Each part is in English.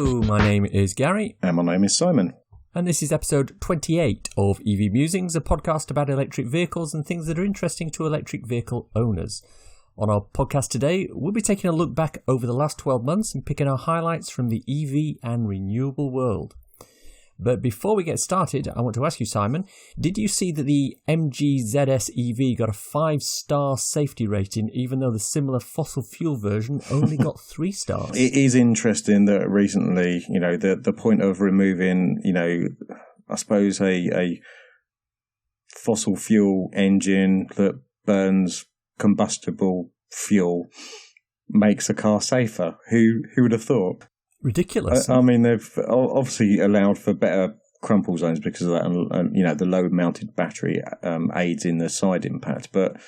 Hello, my name is Gary. And my name is Simon. And this is episode 28 of EV Musings, a podcast about electric vehicles and things that are interesting to electric vehicle owners. On our podcast today, we'll be taking a look back over the last 12 months and picking our highlights from the EV and renewable world. But before we get started, I want to ask you, Simon, did you see that the MG ZS EV got a 5-star safety rating, even though the similar fossil fuel version only got 3 stars? It is interesting that recently, the point of removing, I suppose a fossil fuel engine that burns combustible fuel makes a car safer. Who would have thought? Ridiculous. I mean, they've obviously allowed for better crumple zones because of that, and the low-mounted battery aids in the side impact. But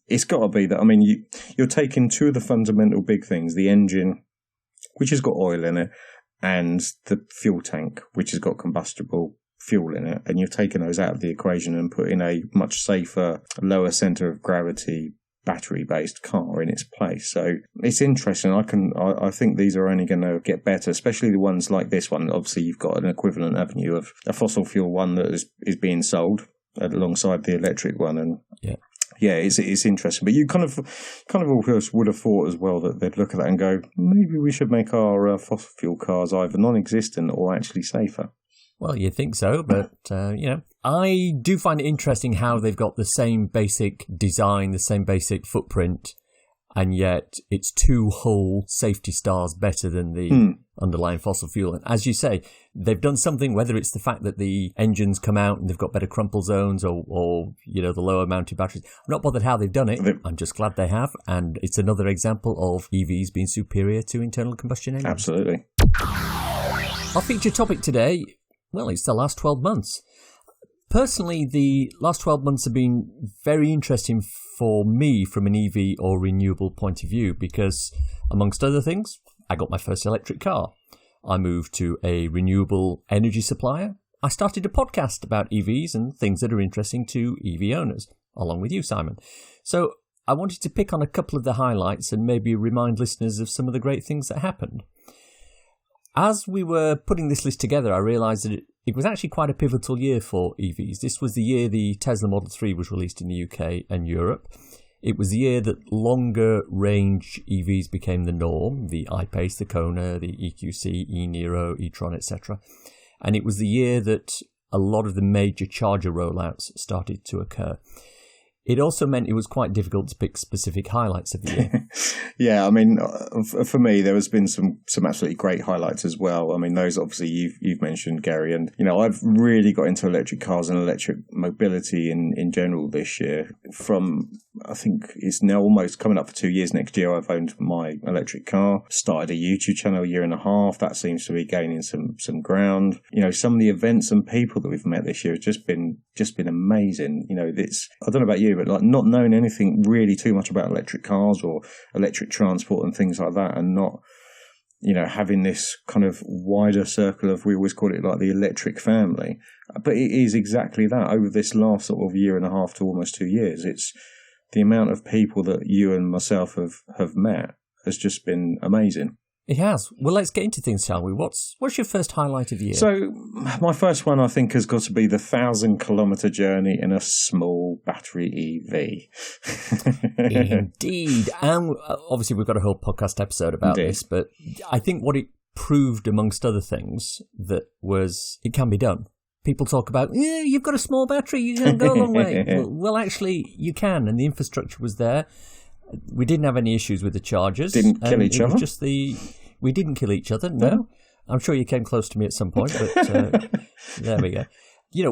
it's got to be that. I mean, you're taking two of the fundamental big things: the engine, which has got oil in it, and the fuel tank, which has got combustible fuel in it, and you're taking those out of the equation and putting a much safer, lower centre of gravity battery-based car in its place. So it's interesting. I think these are only going to get better, especially the ones like this one. Obviously, you've got an equivalent avenue of a fossil fuel one that is being sold alongside the electric one, and it's interesting. But you kind of almost would have thought as well that they'd look at that and go, maybe we should make our fossil fuel cars either non-existent or actually safer. Well, you'd think so, but, I do find it interesting how they've got the same basic design, the same basic footprint, and yet it's 2 whole safety stars better than the underlying fossil fuel. And as you say, they've done something, whether it's the fact that the engines come out and they've got better crumple zones or the lower mounted batteries. I'm not bothered how they've done it. I'm just glad they have. And it's another example of EVs being superior to internal combustion engines. Absolutely. Our feature topic today, well, it's the last 12 months. Personally, the last 12 months have been very interesting for me from an EV or renewable point of view because, amongst other things, I got my first electric car. I moved to a renewable energy supplier. I started a podcast about EVs and things that are interesting to EV owners, along with you, Simon. So I wanted to pick on a couple of the highlights and maybe remind listeners of some of the great things that happened. As we were putting this list together, I realised that it was actually quite a pivotal year for EVs. This was the year the Tesla Model 3 was released in the UK and Europe. It was the year that longer range EVs became the norm, the I-Pace, the Kona, the EQC, e-Niro, e-tron, etc. And it was the year that a lot of the major charger rollouts started to occur. It also meant it was quite difficult to pick specific highlights of the year. Yeah, I mean, for me, there has been some absolutely great highlights as well. I mean, those obviously you've mentioned, Gary, and I've really got into electric cars and electric mobility in general this year. From, I think it's now almost coming up for 2 years next year, I've owned my electric car, started a YouTube channel 1.5 years. That seems to be gaining some ground. Some of the events and people that we've met this year have just been amazing. It's, I don't know about you, but like not knowing anything really too much about electric cars or electric transport and things like that, and not, having this kind of wider circle of, we always call it like the electric family, but it is exactly that. Over this last sort of 1.5 years to almost 2 years, it's the amount of people that you and myself have met has just been amazing. It has. Well, let's get into things, shall we? What's your first highlight of the year? So, my first one, I think, has got to be the 1,000-kilometre journey in a small battery EV. Indeed. And obviously, we've got a whole podcast episode about this, but I think what it proved, amongst other things, that was it can be done. People talk about, you've got a small battery, you can go a long way. Well, actually, you can, and the infrastructure was there. We didn't have any issues with the chargers. Didn't kill each other? We didn't kill each other, no. I'm sure you came close to me at some point, but there we go.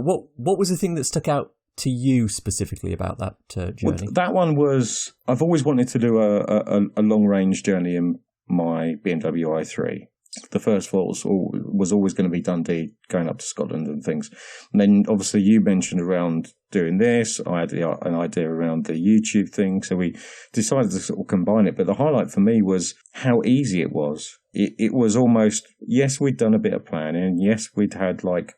What was the thing that stuck out to you specifically about that journey? Well, that one was, I've always wanted to do a long-range journey in my BMW i3. The first thought was always going to be Dundee, going up to Scotland and things. And then obviously you mentioned around doing this. I had an idea around the YouTube thing. So we decided to sort of combine it. But the highlight for me was how easy it was. It was almost, yes, we'd done a bit of planning. Yes, we'd had like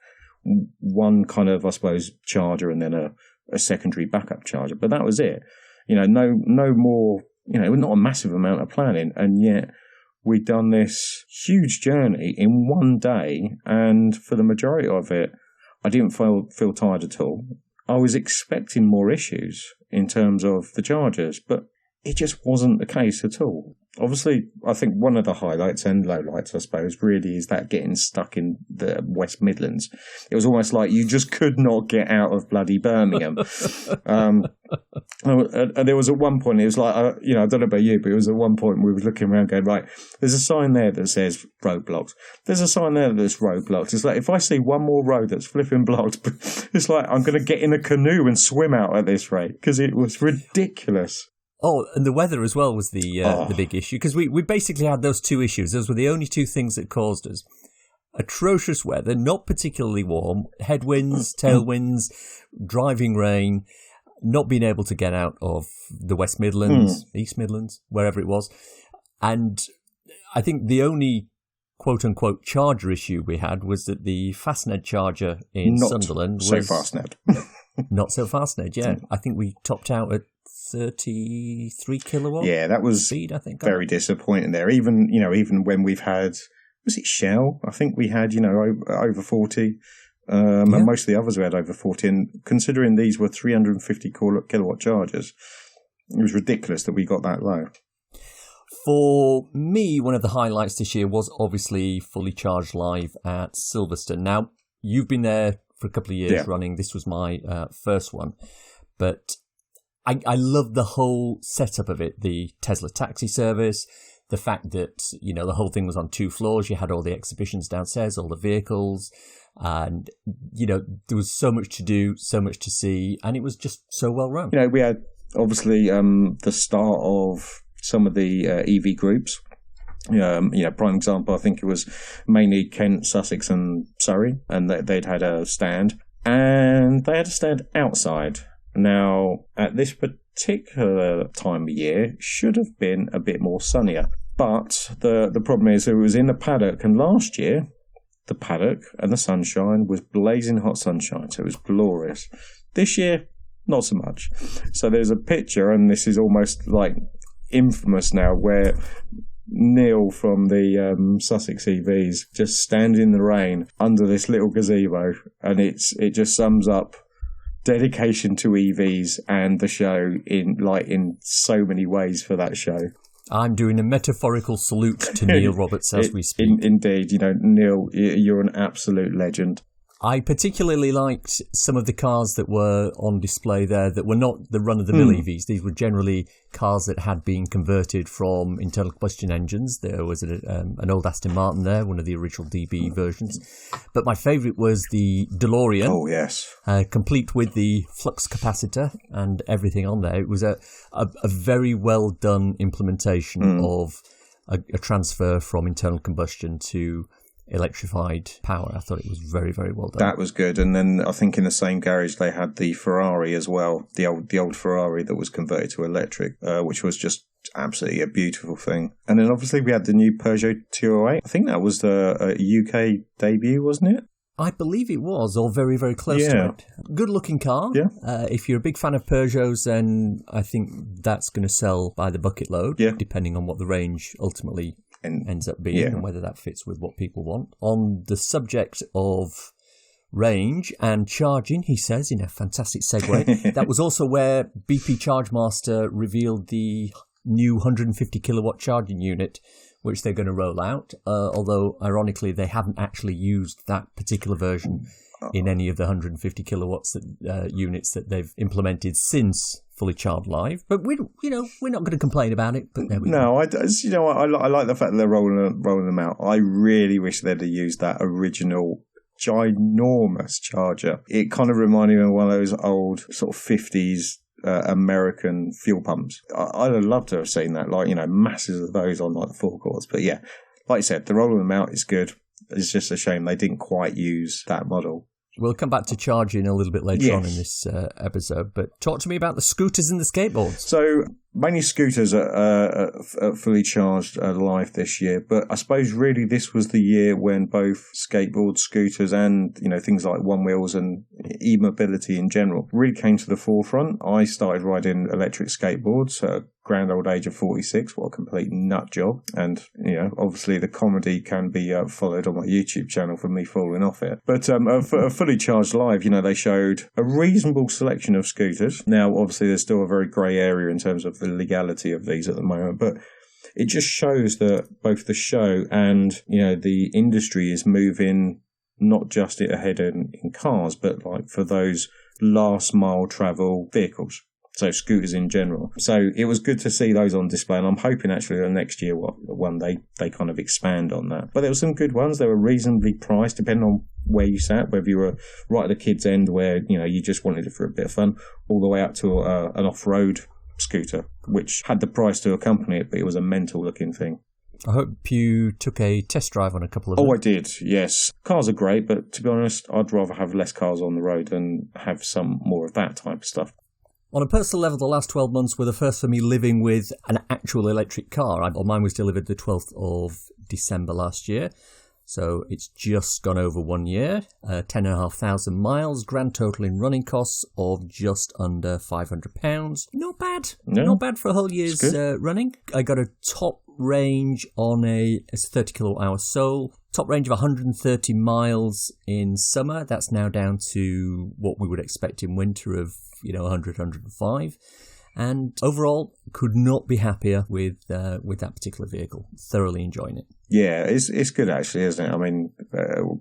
one kind of, I suppose, charger and then a secondary backup charger. But that was it. No more, not a massive amount of planning. And yet we'd done this huge journey in one day, and for the majority of it, I didn't feel tired at all. I was expecting more issues in terms of the chargers, but it just wasn't the case at all. Obviously, I think one of the highlights and lowlights, I suppose, really is that getting stuck in the West Midlands. It was almost like you just could not get out of bloody Birmingham. And there was at one point, it was like, I don't know about you, but it was at one point we were looking around going, right, there's a sign there that says roadblocks. There's a sign there that's roadblocks. It's like, if I see one more road that's flipping blocked, it's like I'm going to get in a canoe and swim out at this rate, because it was ridiculous. Oh, and the weather as well was the big issue, because we basically had those two issues. Those were the only two things that caused us. Atrocious weather, not particularly warm, headwinds, tailwinds, driving rain, not being able to get out of the West Midlands, East Midlands, wherever it was. And I think the only quote-unquote charger issue we had was that the Fastned charger in Sunderland was... Not so Fastned. Not so Fastned, yeah. I think we topped out at 33 kilowatt. Yeah, that was speed, I think, very disappointing there. Even when we've had, was it Shell? I think we had, over 40. And most of the others we had over 40. And considering these were 350 kilowatt chargers, it was ridiculous that we got that low. For me, one of the highlights this year was obviously Fully Charged Live at Silverstone. Now, you've been there for a couple of years running. This was my first one. But I love the whole setup of it, the Tesla taxi service, the fact that, the whole thing was on 2 floors. You had all the exhibitions downstairs, all the vehicles, and, there was so much to do, so much to see, and it was just so well run. We had, obviously, the start of some of the EV groups. Prime example, I think it was mainly Kent, Sussex and Surrey, and they'd had a stand, and they had a stand outside. Now, at this particular time of year, should have been a bit more sunnier. But the problem is it was in the paddock, and last year, the paddock and the sunshine was blazing hot sunshine, so it was glorious. This year, not so much. So there's a picture, and this is almost like infamous now, where Neil from the Sussex EVs just stands in the rain under this little gazebo, and it just sums up dedication to EVs and the show in so many ways for that show. I'm doing a metaphorical salute to Neil Roberts as we speak. Indeed, Neil, you're an absolute legend. I particularly liked some of the cars that were on display there that were not the run-of-the-mill EVs. These were generally cars that had been converted from internal combustion engines. There was an old Aston Martin there, one of the original DB versions. But my favourite was the DeLorean. Oh, yes. Complete with the flux capacitor and everything on there. It was a very well-done implementation of a transfer from internal combustion to electrified power. I thought it was very, very well done. That was good. And then I think in the same garage they had the Ferrari as well, the old Ferrari that was converted to electric, which was just absolutely a beautiful thing. And then obviously we had the new Peugeot 208. I think that was the UK debut, wasn't it? I believe it was, or very, very close to it. Good looking car. Yeah. If you're a big fan of Peugeots, then I think that's going to sell by the bucket load, depending on what the range ultimately ends up being and whether that fits with what people want. On the subject of range and charging, he says in a fantastic segue, that was also where BP Chargemaster revealed the new 150 kilowatt charging unit, which they're going to roll out, although ironically they haven't actually used that particular version in any of the 150 kilowatts units that they've implemented since Fully Charged Live. But we're not going to complain about it. But there we go. I like the fact that they're rolling them out. I really wish they'd have used that original ginormous charger. It kind of reminded me of one of those old sort of 50s American fuel pumps. I'd have loved to have seen that, masses of those on the forecourts. But yeah, like you said, the rolling them out is good. It's just a shame they didn't quite use that model. We'll come back to charging a little bit later on in this episode, but talk to me about the scooters and the skateboards. So, mainly scooters are fully charged live this year, but I suppose really this was the year when both skateboards, scooters and, things like one wheels and e-mobility in general really came to the forefront. I started riding electric skateboards grand old age of 46. What a complete nut job. And, obviously the comedy can be followed on my YouTube channel for me falling off it. But a fully charged live, they showed a reasonable selection of scooters. Now, obviously there's still a very grey area in terms of the legality of these at the moment, but it just shows that both the show and, the industry is moving not just ahead in cars, but like for those last mile travel vehicles. So scooters in general. So it was good to see those on display, and I'm hoping actually the next year they kind of expand on that. But there were some good ones. They were reasonably priced, depending on where you sat, whether you were right at the kids' end where you just wanted it for a bit of fun, all the way up to an off-road scooter, which had the price to accompany it, but it was a mental looking thing. I hope you took a test drive on a couple of them. Oh, I did, yes. Cars are great, but to be honest, I'd rather have less cars on the road than have some more of that type of stuff. On a personal level, the last 12 months were the first for me living with an actual electric car. Mine was delivered the 12th of December last year. So it's just gone over 1 year, 10,500 miles, grand total in running costs of just under £500. Not bad. No, not bad for a whole year's running. I got a top range on it's a 30 kilowatt hour Soul. Top range of 130 miles in summer. That's now down to what we would expect in winter of 100, 105. And overall, could not be happier with that particular vehicle. Thoroughly enjoying it. Yeah, it's good actually, isn't it? I mean,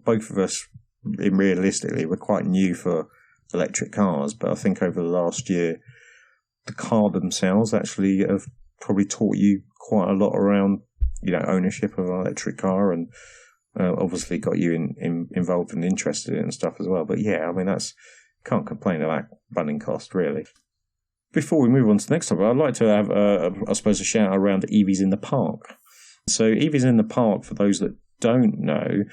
both of us, realistically, we're quite new for electric cars, but I think over the last year, the car themselves actually have probably taught you quite a lot around, ownership of an electric car, and obviously got you involved and interested in it and stuff as well. But yeah, I mean, can't complain about running cost, really. Before we move on to the next topic, I'd like to have, I suppose, a shout out around EVs in the Park. So EVs in the Park, for those that don't know,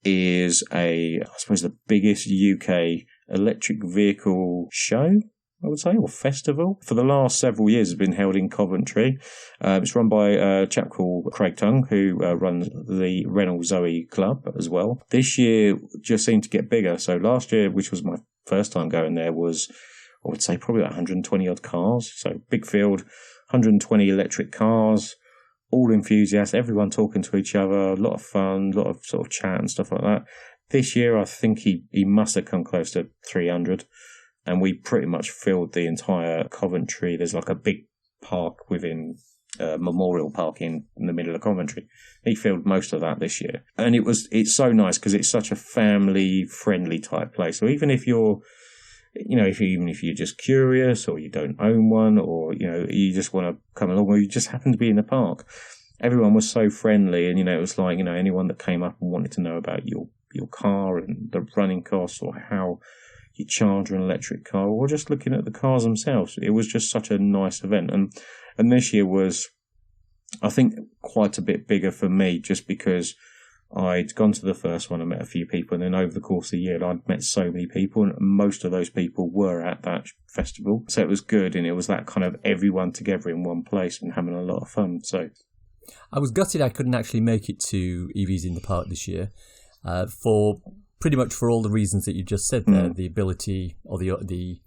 is I suppose, the biggest UK electric vehicle show, I would say, or festival. For the last several years, it's been held in Coventry. It's run by a chap called Craig Tongue, who runs the Renault Zoe Club as well. This year just seemed to get bigger. So last year, which was my first time going there, was, I would say, probably about 120 odd cars. So big field, 120 electric cars, all enthusiasts, everyone talking to each other, a lot of fun, a lot of sort of chat and stuff like that. This year, I think he must have come close to 300. And we pretty much filled the entire Coventry. There's like a big park within Memorial Park in the middle of Coventry. He filled most of that this year. And it's so nice because it's such a family-friendly type place. So even if you're, even if you're just curious or you don't own one, or, you just want to come along, or you just happen to be in the park, everyone was so friendly. And, it was like, anyone that came up and wanted to know about your car and the running costs, or how you charge an electric car, or just looking at the cars themselves. It was just such a nice event. And this year was, I think, quite a bit bigger for me, just because I'd gone to the first one and met a few people, and then over the course of the year I'd met so many people, and most of those people were at that festival. So it was good, and it was that kind of everyone together in one place and having a lot of fun. So I was gutted I couldn't actually make it to EVs in the Park this year, for pretty much for all the reasons that you just said there. The ability, or the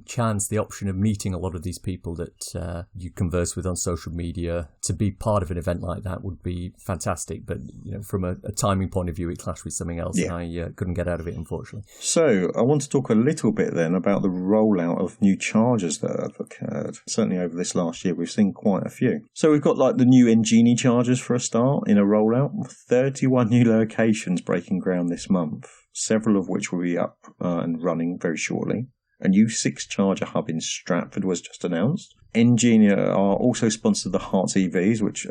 chance, the option of meeting a lot of these people that you converse with on social media. To be part of an event like that would be fantastic, but from a timing point of view, it clashed with something else, and I couldn't get out of it, unfortunately. So I want to talk a little bit then about the rollout of new chargers that have occurred. Certainly over this last year, we've seen quite a few. So we've got like the new Engenie chargers for a start in a rollout. 31 new locations breaking ground this month, several of which will be up and running very shortly. A new 6 charger hub in Stratford was just announced. Engenie are also sponsored the Hearts EVs, which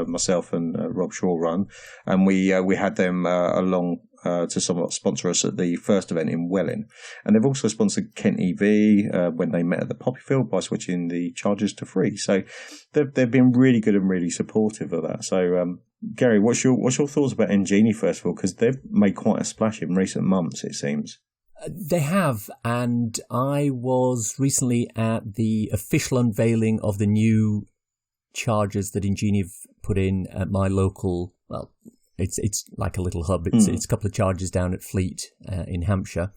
myself and Rob Shaw run, and we had them along to somewhat sponsor us at the first event in Welling. And they've also sponsored Kent EV when they met at the Poppyfield by switching the chargers to free. So they've been really good and really supportive of that. So Gary, what's your thoughts about Engenie first of all? Because they've made quite a splash in recent months, it seems. They have, and I was recently at the official unveiling of the new chargers that Engenie have put in at my local, it's like a little hub. It's a couple of chargers down at Fleet in Hampshire.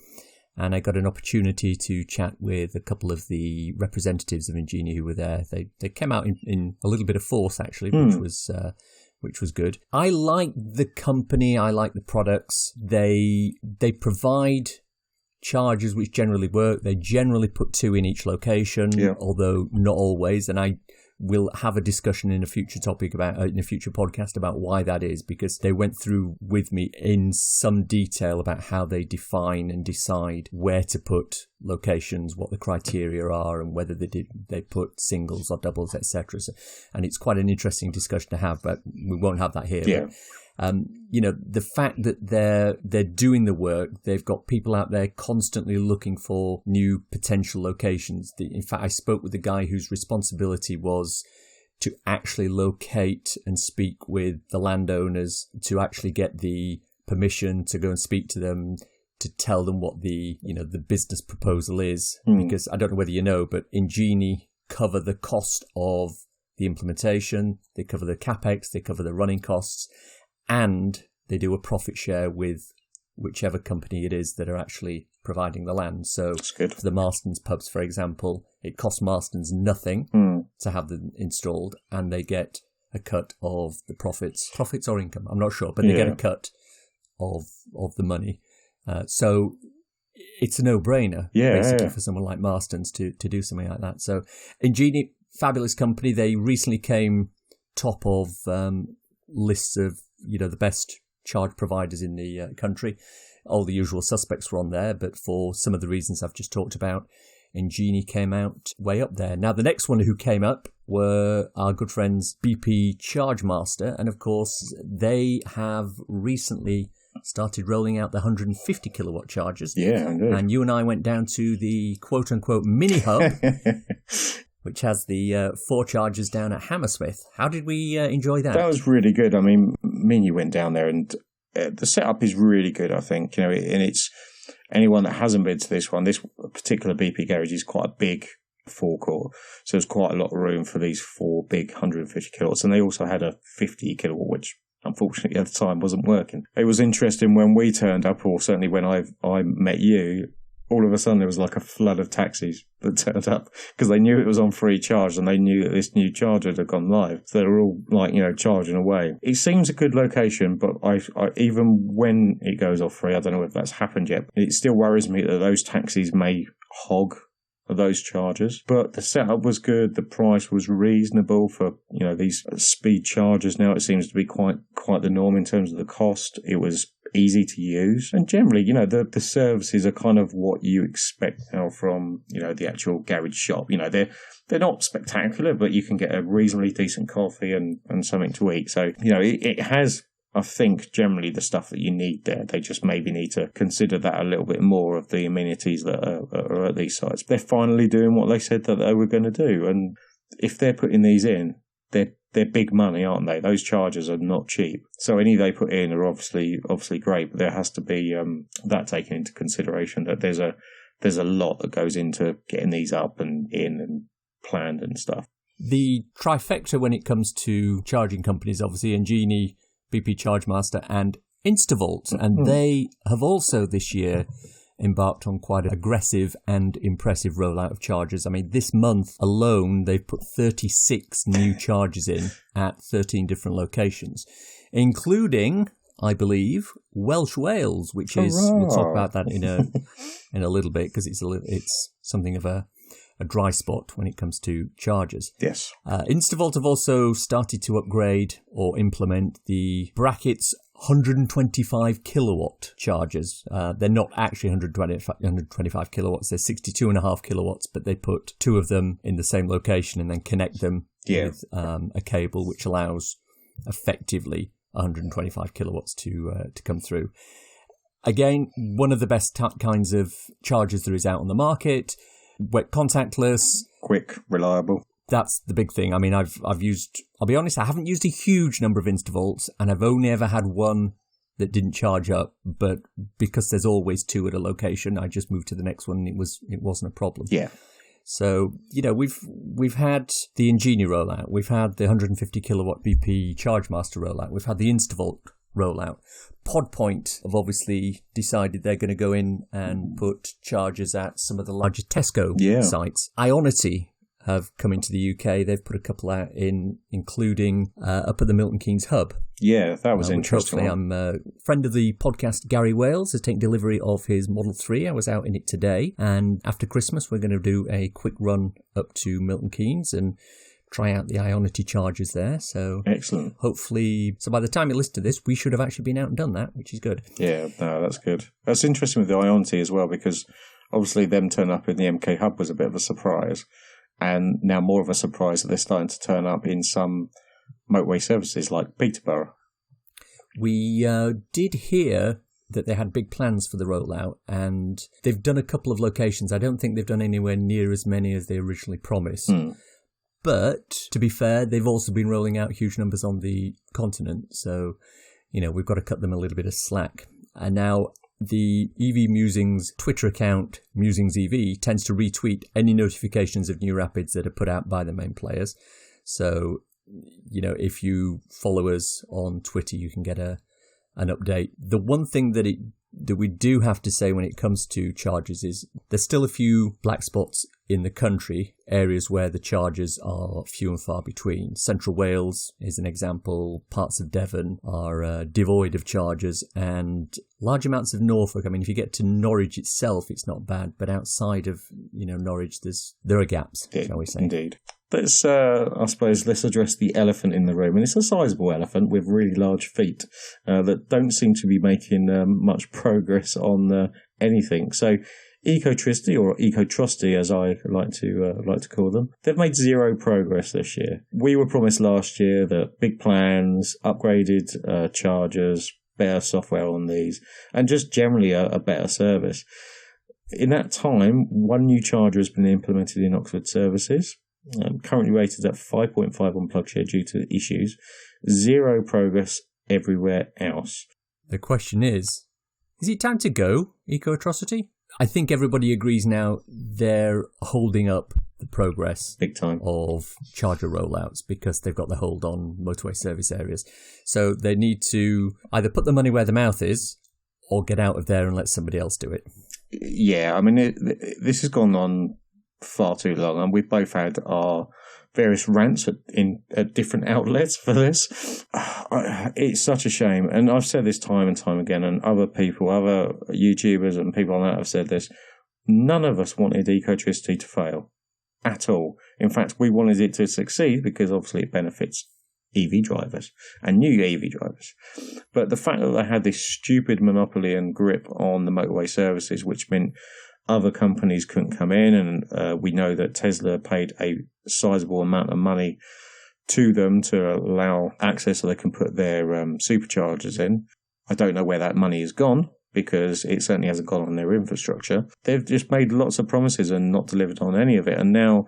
and I got an opportunity to chat with a couple of the representatives of Ingenie who were there. They came out in a little bit of force, actually, which was good. I like the company. I like the products. They provide chargers which generally work. They generally put 2 in each location, although not always. And I will have a discussion in a future podcast about why that is, because they went through with me in some detail about how they define and decide where to put locations, what the criteria are, and whether they put singles or doubles, etc. So, and it's quite an interesting discussion to have, but we won't have that here. Yeah. The fact that they're doing the work, they've got people out there constantly looking for new potential locations. In fact, I spoke with the guy whose responsibility was to actually locate and speak with the landowners, to actually get the permission to go and speak to them, to tell them what the business proposal is. Because I don't know whether you know, but Ingenie cover the cost of the implementation, they cover the capex, they cover the running costs, and they do a profit share with whichever company it is that are actually providing the land. So for the Marston's pubs, for example, it costs Marston's nothing to have them installed, and they get a cut of the profits or income, I'm not sure, but they get a cut of the money. So it's a no-brainer, basically, for someone like Marston's to do something like that. So Ingenie, fabulous company. They recently came top of lists of the best charge providers in the country. All the usual suspects were on there, but for some of the reasons I've just talked about, Ingenie came out way up there. Now, the next one who came up were our good friends BP Chargemaster, and of course they have recently started rolling out the 150 kilowatt chargers. Yeah, indeed. And you and I went down to the quote-unquote mini hub, which has the 4 chargers down at Hammersmith. How did we enjoy that? That was really good. I mean, me and you went down there, and the setup is really good, I think. And it's anyone that hasn't been to this one, this particular BP garage is quite a big forecourt. So there's quite a lot of room for these 4 big 150 kilowatts. And they also had a 50 kilowatt, which unfortunately at the time wasn't working. It was interesting when we turned up, or certainly when I met you, all of a sudden there was like a flood of taxis that turned up because they knew it was on free charge, and they knew that this new charger had gone live. So they were all charging away. It seems a good location, but I even when it goes off free, I don't know if that's happened yet. It still worries me that those taxis may hog those chargers, but the setup was good. The price was reasonable for these speed chargers. Now it seems to be quite the norm in terms of the cost. It was easy to use, and generally the services are kind of what you expect now from the actual garage shop. They're not spectacular, but you can get a reasonably decent coffee and something to eat. So it has, I think, generally the stuff that you need there. They just maybe need to consider that a little bit more of the amenities that are at these sites. They're finally doing what they said that they were going to do, and if they're putting these in, they're big money, aren't they? Those chargers are not cheap. So any they put in are obviously great, but there has to be that taken into consideration, that there's a lot that goes into getting these up and in and planned and stuff. The trifecta when it comes to charging companies, obviously Ingenie, BP Chargemaster and Instavolt, and they have also this year embarked on quite an aggressive and impressive rollout of chargers. I mean, this month alone, they've put 36 new chargers in at 13 different locations, including, I believe, Welsh Wales, which is, we'll talk about that in a little bit, because it's something of a dry spot when it comes to chargers. Yes. Instavolt have also started to upgrade or implement the brackets 125 kilowatt chargers. They're not actually 125 kilowatts, they're 62.5 kilowatts, but they put 2 of them in the same location and then connect them with a cable, which allows effectively 125 kilowatts to come through. Again, one of the best kinds of chargers there is out on the market. Wet contactless, quick, reliable. That's the big thing. I mean, I've used, I'll be honest, I haven't used a huge number of Instavolts, and I've only ever had one that didn't charge up, but because there's always 2 at a location, I just moved to the next one and it wasn't a problem. Yeah. So, we've had the Ingenie rollout, we've had the 150 kilowatt BP Chargemaster rollout, we've had the Instavolt rollout. Podpoint have obviously decided they're going to go in and put chargers at some of the larger Tesco sites. Ionity have come into the UK. They've put a couple out including up at the Milton Keynes hub. Yeah, that was interesting. Hopefully, I'm a friend of the podcast, Gary Wales, has taken delivery of his Model 3. I was out in it today. And after Christmas, we're going to do a quick run up to Milton Keynes and try out the Ionity chargers there. So excellent. Hopefully, so by the time you listen to this, we should have actually been out and done that, which is good. Yeah, no, that's good. That's interesting with the Ionity as well, because obviously them turn up in the MK hub was a bit of a surprise. And now more of a surprise that they're starting to turn up in some motorway services like Peterborough. We did hear that they had big plans for the rollout, and they've done a couple of locations. I don't think they've done anywhere near as many as they originally promised. But to be fair, they've also been rolling out huge numbers on the continent. So, we've got to cut them a little bit of slack. And now the EV Musings Twitter account, Musings EV, tends to retweet any notifications of new rapids that are put out by the main players. So, if you follow us on Twitter, you can get an update. The one thing that we do have to say when it comes to chargers is there's still a few black spots in the country, areas where the chargers are few and far between. Central Wales is an example. Parts of Devon are devoid of chargers, and large amounts of Norfolk. I mean, if you get to Norwich itself, it's not bad, but outside of Norwich, there are gaps, shall we say? Indeed. Let's address the elephant in the room, and it's a sizable elephant with really large feet that don't seem to be making much progress on anything. So, Ecotricity, or Ecotrosty as I like to call them, they've made zero progress this year. We were promised last year that big plans, upgraded chargers, better software on these, and just generally a better service. In that time, one new charger has been implemented in Oxford services. Currently rated at 5.5 on PlugShare due to issues. Zero progress everywhere else. The question is it time to go, Ecotricity? I think everybody agrees now they're holding up the progress big time of charger rollouts because they've got the hold on motorway service areas. So they need to either put the money where the mouth is or get out of there and let somebody else do it. Yeah, I mean, this has gone on far too long, and we've both had our various rants at different outlets for this. It's such a shame, and I've said this time and time again, and other people, other YouTubers and people on that have said this. None of us wanted Ecotricity to fail at all. In fact, we wanted it to succeed because obviously it benefits EV drivers and new EV drivers. But the fact that they had this stupid monopoly and grip on the motorway services, which meant other companies couldn't come in, and we know that Tesla paid a sizable amount of money to them to allow access so they can put their superchargers in. I don't know where that money has gone, because it certainly hasn't gone on their infrastructure. They've just made lots of promises and not delivered on any of it, and now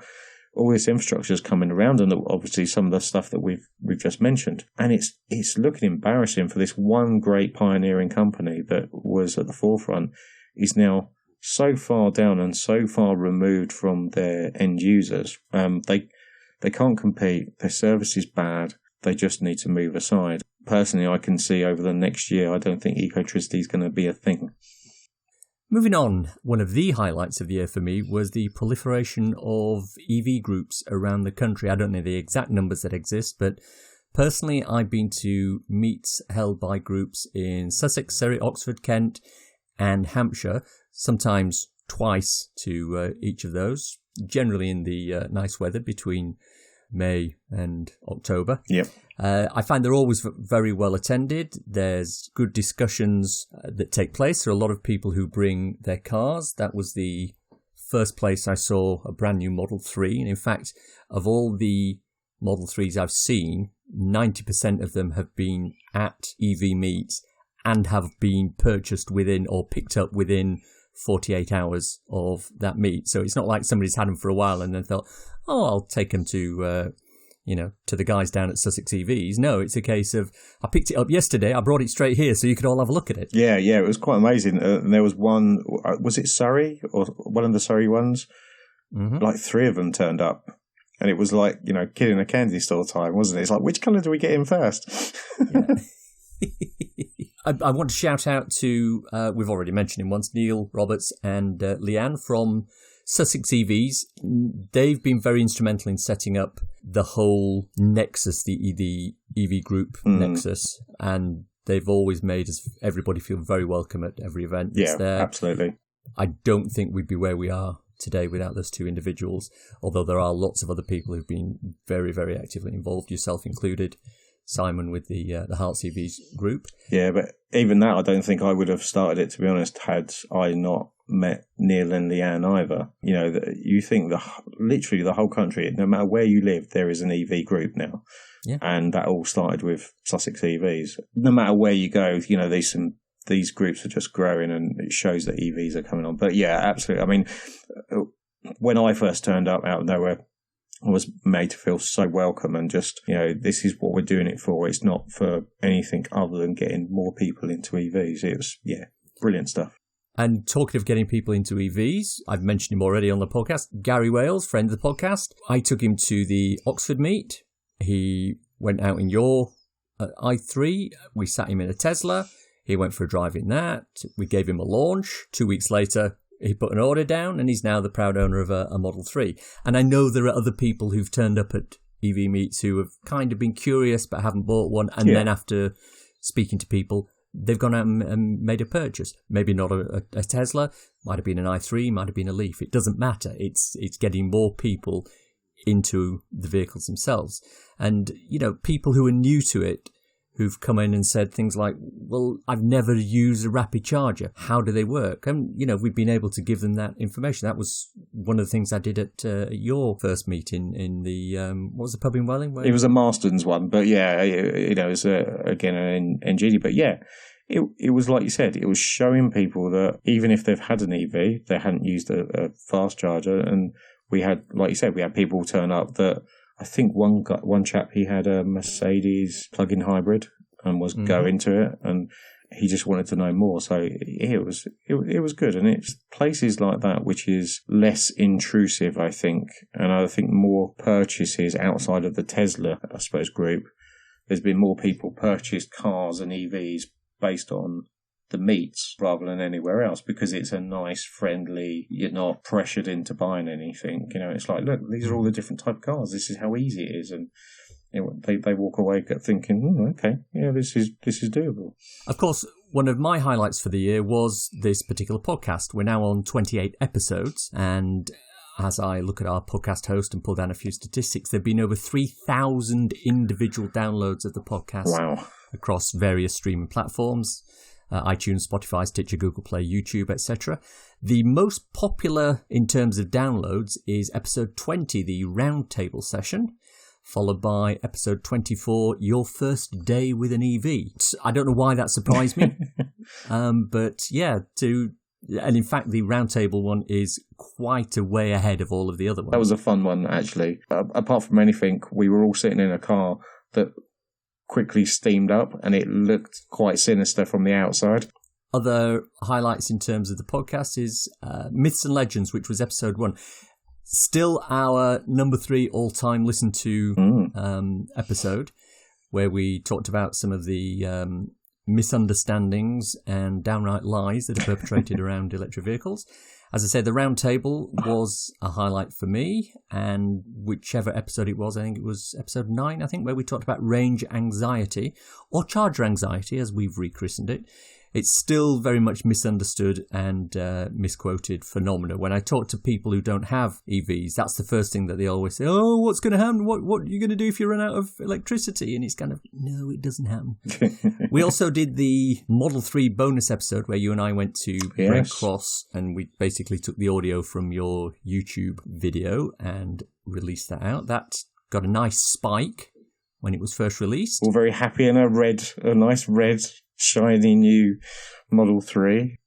all this infrastructure is coming around, and obviously some of the stuff that we've just mentioned. And it's looking embarrassing for this one great pioneering company that was at the forefront is now so far down and so far removed from their end users. They can't compete. Their service is bad. They just need to move aside. Personally, I can see over the next year, I don't think Ecotricity is going to be a thing. Moving on, one of the highlights of the year for me was the proliferation of EV groups around the country. I don't know the exact numbers that exist, but personally, I've been to meets held by groups in Sussex, Surrey, Oxford, Kent, and Hampshire, sometimes twice to each of those, generally in the nice weather between May and October. Yep. I find they're always very well attended. There's good discussions that take place. There are a lot of people who bring their cars. That was the first place I saw a brand new Model 3. And in fact, of all the Model 3s I've seen, 90% of them have been at EV meets and have been purchased within or picked up within 48 hours of that meet. So it's not like somebody's had them for a while and then thought, oh, I'll take them to, to the guys down at Sussex EVs. No, it's a case of, I picked it up yesterday, I brought it straight here so you could all have a look at it. Yeah, it was quite amazing. And there was one, was it Surrey or one of the Surrey ones? Mm-hmm. Like 3 of them turned up. And it was like, kid in a candy store time, wasn't it? It's like, which colour do we get in first? Yeah. I want to shout out to, we've already mentioned him once, Neil Roberts and Leanne from Sussex EVs. They've been very instrumental in setting up the whole Nexus, the EV group Nexus, and they've always made everybody feel very welcome at every event that's there. Absolutely. I don't think we'd be where we are today without those two individuals, although there are lots of other people who've been very, very actively involved, yourself included, Simon with the Hearts EVs group. Yeah, but even that, I don't think I would have started it, to be honest, had I not met Neil and Leanne either. You know, you think literally the whole country, no matter where you live, there is an EV group now. Yeah. And that all started with Sussex EVs. No matter where you go, you know, these groups are just growing, and it shows that EVs are coming on. But yeah, absolutely. I mean, when I first turned up out of nowhere, I was made to feel so welcome, and just, you know, this is what we're doing it for. It's not for anything other than getting more people into EVs. It was, brilliant stuff. And talking of getting people into EVs, I've mentioned him already on the podcast, Gary Wales, friend of the podcast. I took him to the Oxford meet. He went out in your i3. We sat him in a Tesla. He went for a drive in that. We gave him a launch. 2 weeks later, he put an order down, and he's now the proud owner of a Model 3. And I know there are other people who've turned up at EV meets who have kind of been curious but haven't bought one. And then after speaking to people, they've gone out and made a purchase. Maybe not a Tesla, might have been an i3, might have been a Leaf. It doesn't matter. It's getting more people into the vehicles themselves. And, you know, people who are new to it, who've come in and said things like, well, I've never used a rapid charger. How do they work? And, you know, we've been able to give them that information. That was one of the things I did at your first meeting in the, what was the pub in Welling? It was a Marston's one, but you know, it was again an NGD. But yeah, it was like you said, it was showing people that even if they've had an EV, they hadn't used a fast charger. And we had, like you said, we had people turn up that, I think one chap, he had a Mercedes plug-in hybrid and was going to it, and he just wanted to know more. So it was good, and it's places like that which is less intrusive, I think, and I think more purchases outside of the Tesla, I suppose, group. There's been more people purchased cars and EVs based on the meets rather than anywhere else, because it's a nice, friendly, you're not pressured into buying anything. You know, it's like, look, these are all the different type of cars. This is how easy it is. And you know, they walk away thinking, okay, yeah, this is doable. Of course, one of my highlights for the year was this particular podcast. We're now on 28 episodes, and as I look at our podcast host and pull down a few statistics, there have been over 3,000 individual downloads of the podcast across various streaming platforms. iTunes, Spotify, Stitcher, Google Play, YouTube, etc. The most popular in terms of downloads is episode 20, the roundtable session, followed by episode 24, your first day with an EV. I don't know why that surprised me, but yeah, and in fact, the roundtable one is quite a way ahead of all of the other ones. That was a fun one, actually. Apart from anything, we were all sitting in a car that quickly steamed up, and it looked quite sinister from the outside. Other highlights in terms of the podcast is Myths and Legends, which was episode 1. Still our number 3 all-time listened to episode, where we talked about some of the misunderstandings and downright lies that are perpetrated around electric vehicles. As I said, the round table was a highlight for me, and whichever episode it was, I think it was episode 9, where we talked about range anxiety, or charger anxiety, as we've rechristened it. It's still very much misunderstood and misquoted phenomena. When I talk to people who don't have EVs, that's the first thing that they always say, oh, what's going to happen? What are you going to do if you run out of electricity? And it's kind of, no, it doesn't happen. We also did the Model 3 bonus episode where you and I went to Brent Cross, and we basically took the audio from your YouTube video and released that out. That got a nice spike when it was first released. All very happy in a nice red, shiny new Model 3.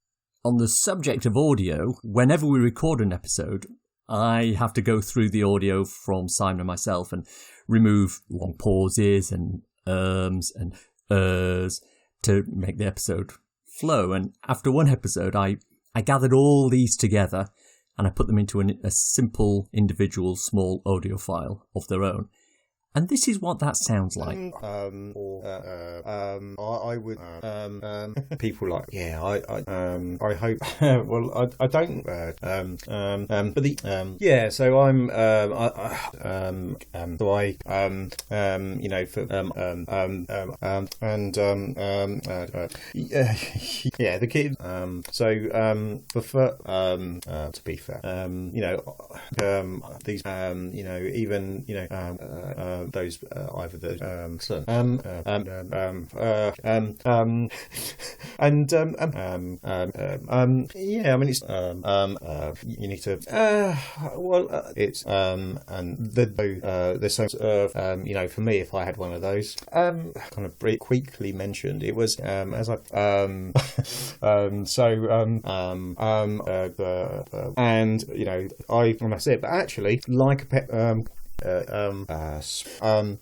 On the subject of audio, whenever we record an episode, I have to go through the audio from Simon and myself and remove long pauses and and to make the episode flow. And after one episode, I gathered all these together and I put them into a simple individual small audio file of their own. And this is what that sounds like. I would people like I hope well I don't but the so I'm so I you know for and yeah the kid to be fair you know these you know even you know those either the yeah I mean it's you need to it's and there's so you know for me if I had one of those kind of quickly mentioned it was as I and you know and that's it but actually like a pet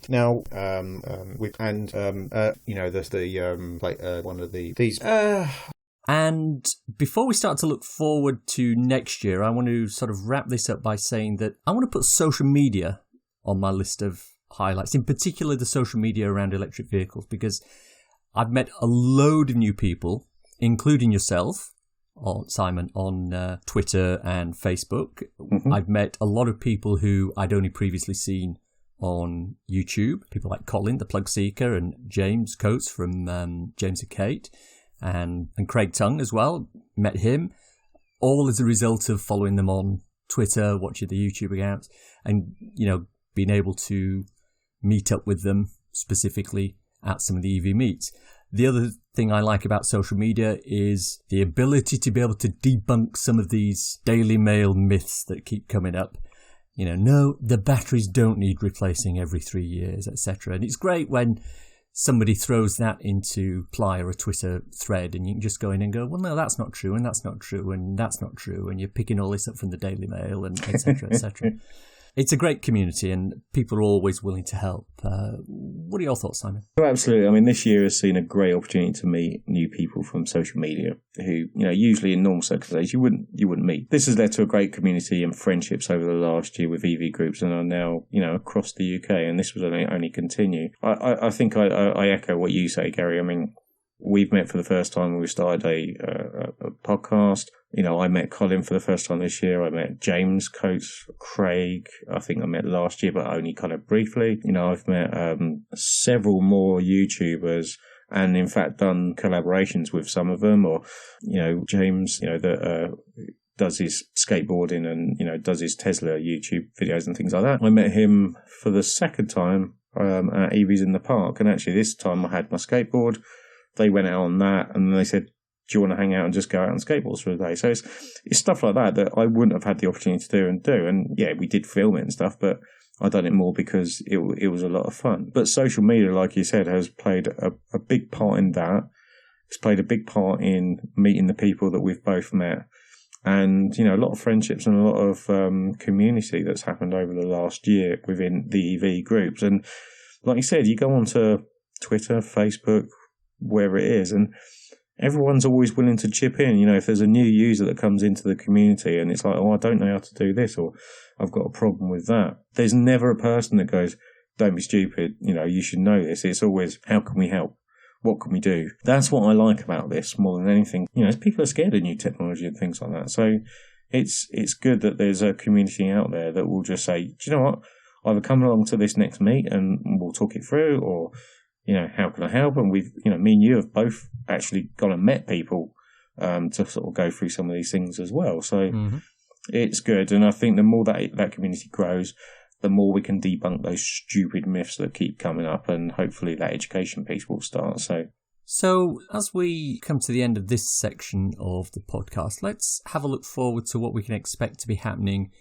now with and you know there's the like one of these And before we start to look forward to next year, I want to sort of wrap this up by saying that I want to put social media on my list of highlights, in particular the social media around electric vehicles, because I've met a load of new people, including yourself, Simon, on Twitter and Facebook. Mm-hmm. I've met a lot of people who I'd only previously seen on YouTube, people like Colin, the Plug Seeker, and James Coates from James and Kate, and Craig Tongue as well. Met him, all as a result of following them on Twitter, watching the YouTube accounts, and, you know, being able to meet up with them specifically at some of the EV meets. The other thing I like about social media is the ability to be able to debunk some of these Daily Mail myths that keep coming up. You know, no, the batteries don't need replacing every 3 years, etc. And it's great when somebody throws that into Ply or a Twitter thread and you can just go in and go, well, no, that's not true, and that's not true, and that's not true, and you're picking all this up from the Daily Mail, and etc. etc. It's a great community and people are always willing to help. What are your thoughts, Simon? Oh, absolutely. I mean, this year has seen a great opportunity to meet new people from social media who, you know, usually in normal circumstances you wouldn't meet. This has led to a great community and friendships over the last year with EV groups and are now, you know, across the UK, and this will only continue. I think I echo what you say, Gary. I mean, we've met for the first time when we started a podcast. You know, I met Colin for the first time this year. I met James Coates, Craig. I think I met last year, but only kind of briefly. You know, I've met several more YouTubers and, in fact, done collaborations with some of them. Or, you know, James, you know, that does his skateboarding and, you know, does his Tesla YouTube videos and things like that. I met him for the second time at EVs in the Park. And actually, this time I had my skateboard. They went out on that and they said, do you want to hang out and just go out on skateboards for a day? So it's stuff like that I wouldn't have had the opportunity to do. And yeah, we did film it and stuff, but I done it more because it was a lot of fun. But social media, like you said, has played a big part in that. It's played a big part in meeting the people that we've both met. And, you know, a lot of friendships and a lot of community that's happened over the last year within the EV groups. And like you said, you go onto Twitter, Facebook, wherever it is, and everyone's always willing to chip in. You know, if there's a new user that comes into the community and it's like, oh, I don't know how to do this, or I've got a problem with that, there's never a person that goes, don't be stupid, you know, you should know this. It's always, how can we help? What can we do? That's what I like about this more than anything. You know, people are scared of new technology and things like that. So it's good that there's a community out there that will just say, do you know what? Either come along to this next meet and we'll talk it through, or, you know, how can I help? And we've, you know, me and you have both actually gone and met people to sort of go through some of these things as well. So it's good. And I think the more that community grows, the more we can debunk those stupid myths that keep coming up, and hopefully that education piece will start. So as we come to the end of this section of the podcast, let's have a look forward to what we can expect to be happening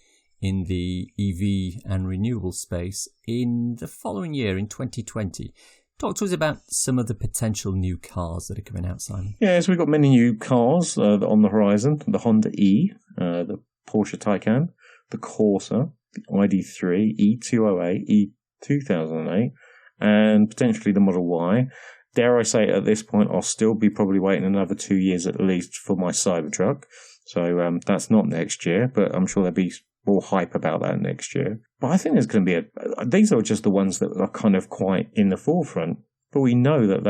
in the EV and renewable space in the following year, in 2020. Talk to us about some of the potential new cars that are coming out, Simon. Yeah, so we've got many new cars on the horizon. The Honda E, the Porsche Taycan, the Corsa, the ID3, E208, E2008, and potentially the Model Y. Dare I say, at this point, I'll still be probably waiting another 2 years at least for my Cybertruck. So that's not next year, but I'm sure there'll be more hype about that next year. But I think there's going to be these are just the ones that are kind of quite in the forefront. But we know that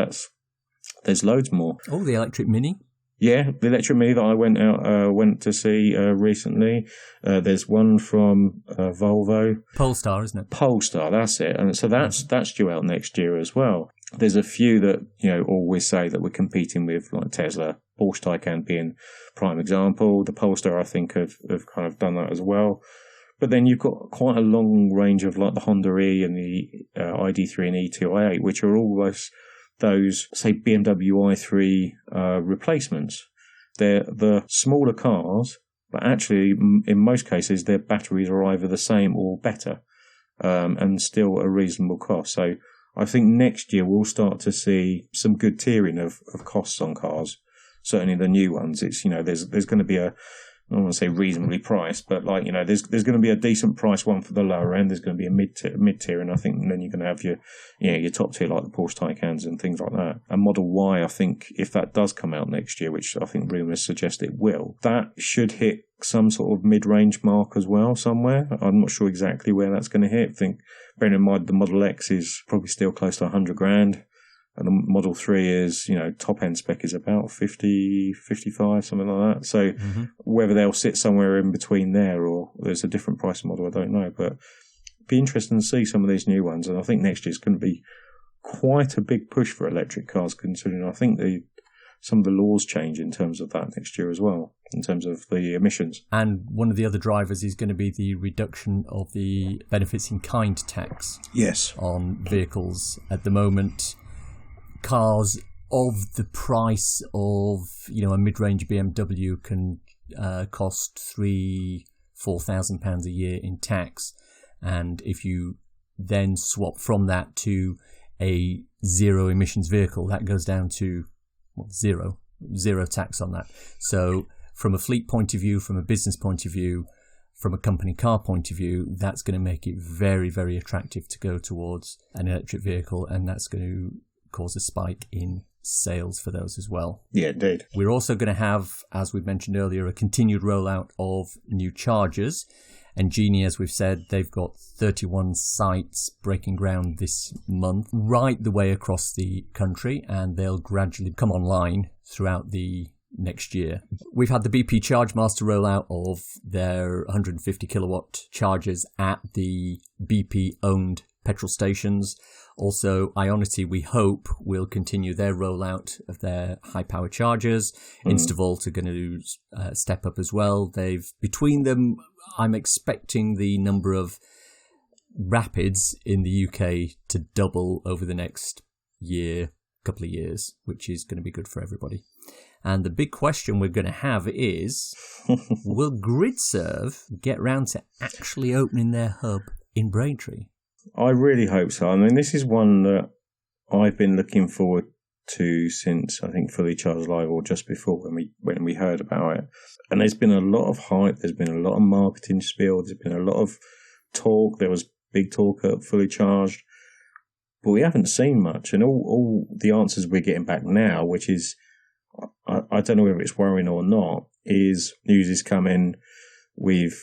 there's loads more. Oh, the electric Mini. Yeah, the electric Mini that I went to see recently. There's one from Volvo. Polestar, isn't it? Polestar, that's it. And so that's due out next year as well. There's a few that, always say that we're competing with, like Tesla, Porsche Taycan being prime example. The Polestar, I think, have kind of done that as well. But then you've got quite a long range of like the Honda E and the ID3 and E2 i8, which are almost those, say, BMW i3 replacements. They're the smaller cars, but actually, in most cases, their batteries are either the same or better, and still a reasonable cost. So I think next year we'll start to see some good tiering of costs on cars. Certainly the new ones. It's, there's going to be I don't want to say reasonably priced, but there's going to be a decent price one for the lower end. There's going to be a mid tier, and I think then you're going to have your top tier like the Porsche Taycans and things like that. And Model Y, I think, if that does come out next year, which I think rumours suggest it will, that should hit some sort of mid-range mark as well somewhere. I'm not sure exactly where that's going to hit. I think, bearing in mind the Model X is probably still close to 100 grand. And the Model 3 is, top end spec is about 50, 55, something like that. So whether they'll sit somewhere in between there or there's a different price model, I don't know. But it'd be interesting to see some of these new ones. And I think next year is going to be quite a big push for electric cars, considering I think some of the laws change in terms of that next year as well, in terms of the emissions. And one of the other drivers is going to be the reduction of the benefits in kind tax. Yes. On vehicles at the moment. Cars of the price of, a mid-range BMW can cost £4,000 a year in tax. And if you then swap from that to a zero emissions vehicle, that goes down to zero tax on that. So from a fleet point of view, from a business point of view, from a company car point of view, that's going to make it very, very attractive to go towards an electric vehicle, and that's going to cause a spike in sales for those as well. Yeah, indeed. We're also going to have, as we mentioned earlier, a continued rollout of new chargers. And Genie, as we've said, they've got 31 sites breaking ground this month, right the way across the country, and they'll gradually come online throughout the next year. We've had the BP ChargeMaster rollout of their 150 kilowatt chargers at the BP-owned petrol stations. Also, Ionity, we hope, will continue their rollout of their high-power chargers. Instavolt are going to step up as well. Between them, I'm expecting the number of Rapids in the UK to double over the next couple of years, which is going to be good for everybody. And the big question we're going to have is, will GridServe get round to actually opening their hub in Braintree? I really hope so. I mean, this is one that I've been looking forward to since, I think, Fully Charged Live, or just before when we heard about it. And there's been a lot of hype. There's been a lot of marketing spiel. There's been a lot of talk. There was big talk at Fully Charged. But we haven't seen much. And all the answers we're getting back now, which is, I don't know whether it's worrying or not, is news is coming. We've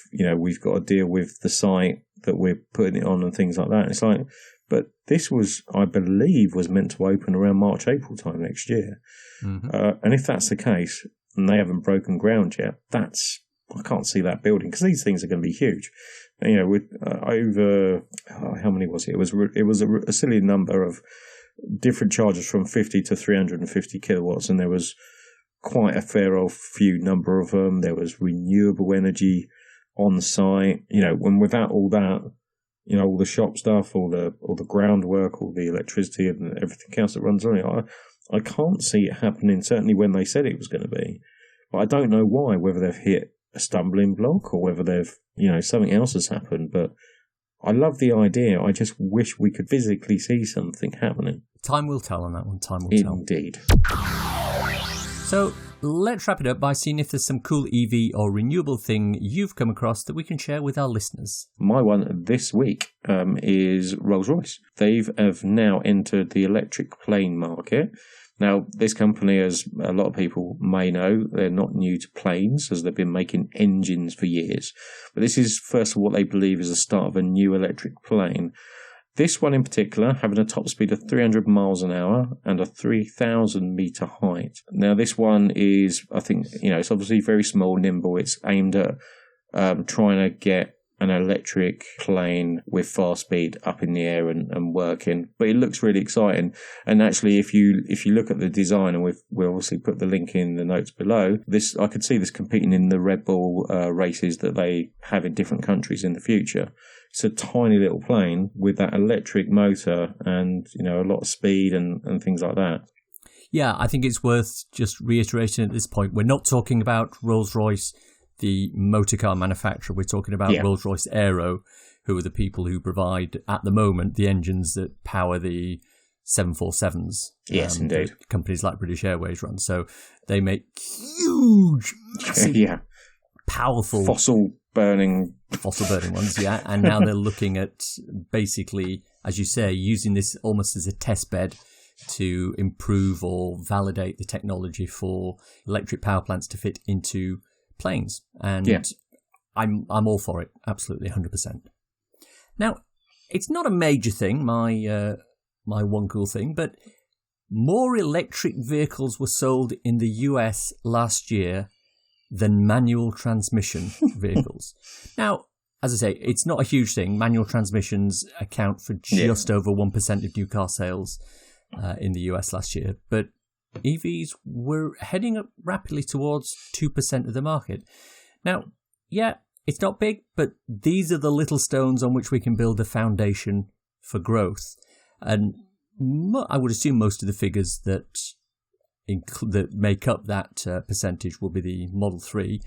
got to deal with the site that we're putting it on and things like that. It's like, but this was, I believe, was meant to open around March, April time next year. And if that's the case, and they haven't broken ground yet, I can't see that building, because these things are going to be huge. And, with over, how many was it? It was a silly number of different chargers from 50 to 350 kilowatts, and there was quite a fair old few number of them. There was renewable energy on site, and without all that, all the shop stuff, all the groundwork, all the electricity and everything else that runs on it, I can't see it happening, certainly when they said it was going to be. But I don't know why, whether they've hit a stumbling block or whether they've, something else has happened. But I love the idea. I just wish we could physically see something happening. Time will tell on that one. Time will tell. Indeed. So let's wrap it up by seeing if there's some cool EV or renewable thing you've come across that we can share with our listeners. My one this week is Rolls-Royce. They have now entered the electric plane market. Now, this company, as a lot of people may know, they're not new to planes, as they've been making engines for years. But this is, first of all, what they believe is the start of a new electric plane. This one in particular, having a top speed of 300 miles an hour and a 3,000 metre height. Now, this one is, I think, it's obviously very small, nimble. It's aimed at trying to get an electric plane with fast speed up in the air and working, but it looks really exciting. And actually, if you look at the design, and we'll obviously put the link in the notes below, I could see this competing in the Red Bull races that they have in different countries in the future. It's a tiny little plane with that electric motor and a lot of speed and things like that. Yeah, I think it's worth just reiterating at this point, we're not talking about Rolls-Royce, the motor car manufacturer. We're talking about Rolls-Royce Aero, who are the people who provide, at the moment, the engines that power the 747s. Yes, indeed. Companies like British Airways run. So they make huge, massive, powerful... Fossil burning ones, yeah. And now they're looking at basically, as you say, using this almost as a test bed to improve or validate the technology for electric power plants to fit into planes. And I'm all for it, absolutely 100%. Now, it's not a major thing, my one cool thing, but more electric vehicles were sold in the US last year than manual transmission vehicles. Now, as I say, it's not a huge thing. Manual transmissions account for just over 1% of new car sales in the US last year, but EVs were heading up rapidly towards 2% of the market. Now, it's not big, but these are the little stones on which we can build a foundation for growth. And I would assume most of the figures that make up that percentage will be the Model 3.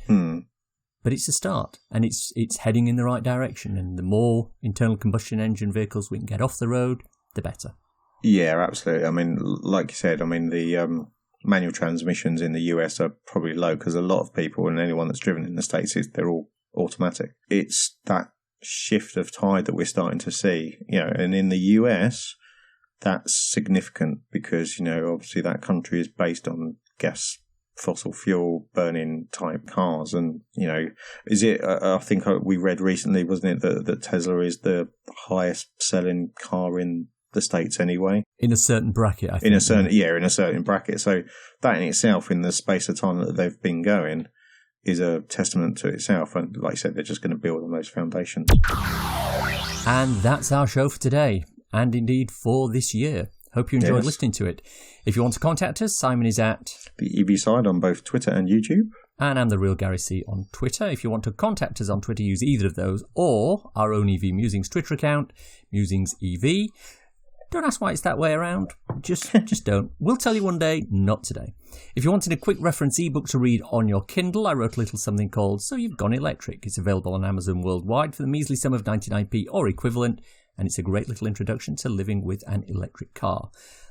But it's a start, and it's heading in the right direction. And the more internal combustion engine vehicles we can get off the road, the better. Yeah, absolutely. I mean, like you said, the manual transmissions in the US are probably low because a lot of people, and anyone that's driven in the States, they're all automatic. It's that shift of tide that we're starting to see, and in the US, that's significant because, obviously that country is based on gas, fossil fuel burning type cars. And, is it, I think we read recently, wasn't it, that Tesla is the highest selling car in the States anyway? In a certain bracket, I think. In a certain bracket. So that in itself, in the space of time that they've been going, is a testament to itself. And like I said, they're just going to build on those foundations. And that's our show for today, and indeed for this year. Hope you enjoyed listening to it. If you want to contact us, Simon is at The EV Side on both Twitter and YouTube. And I'm The Real Gary C on Twitter. If you want to contact us on Twitter, use either of those or our own EV Musings Twitter account, Musings EV. Don't ask why it's that way around. Just don't. We'll tell you one day, not today. If you wanted a quick reference ebook to read on your Kindle, I wrote a little something called So You've Gone Electric. It's available on Amazon worldwide for the measly sum of 99p or equivalent, and it's a great little introduction to living with an electric car.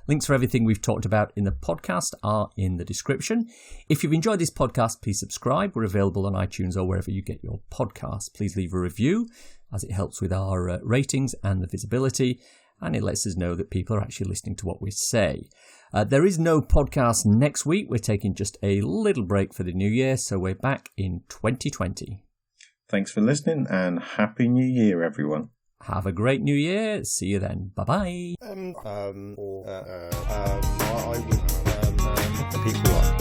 Links for everything we've talked about in the podcast are in the description. If you've enjoyed this podcast, please subscribe. We're available on iTunes or wherever you get your podcasts. Please leave a review, as it helps with our ratings and the visibility, and it lets us know that people are actually listening to what we say. There is no podcast next week. We're taking just a little break for the new year, so we're back in 2020. Thanks for listening, and Happy New Year, everyone. Have a great new year. See you then. Bye-bye. I would people like.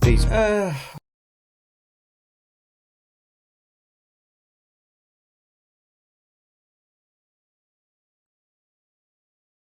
These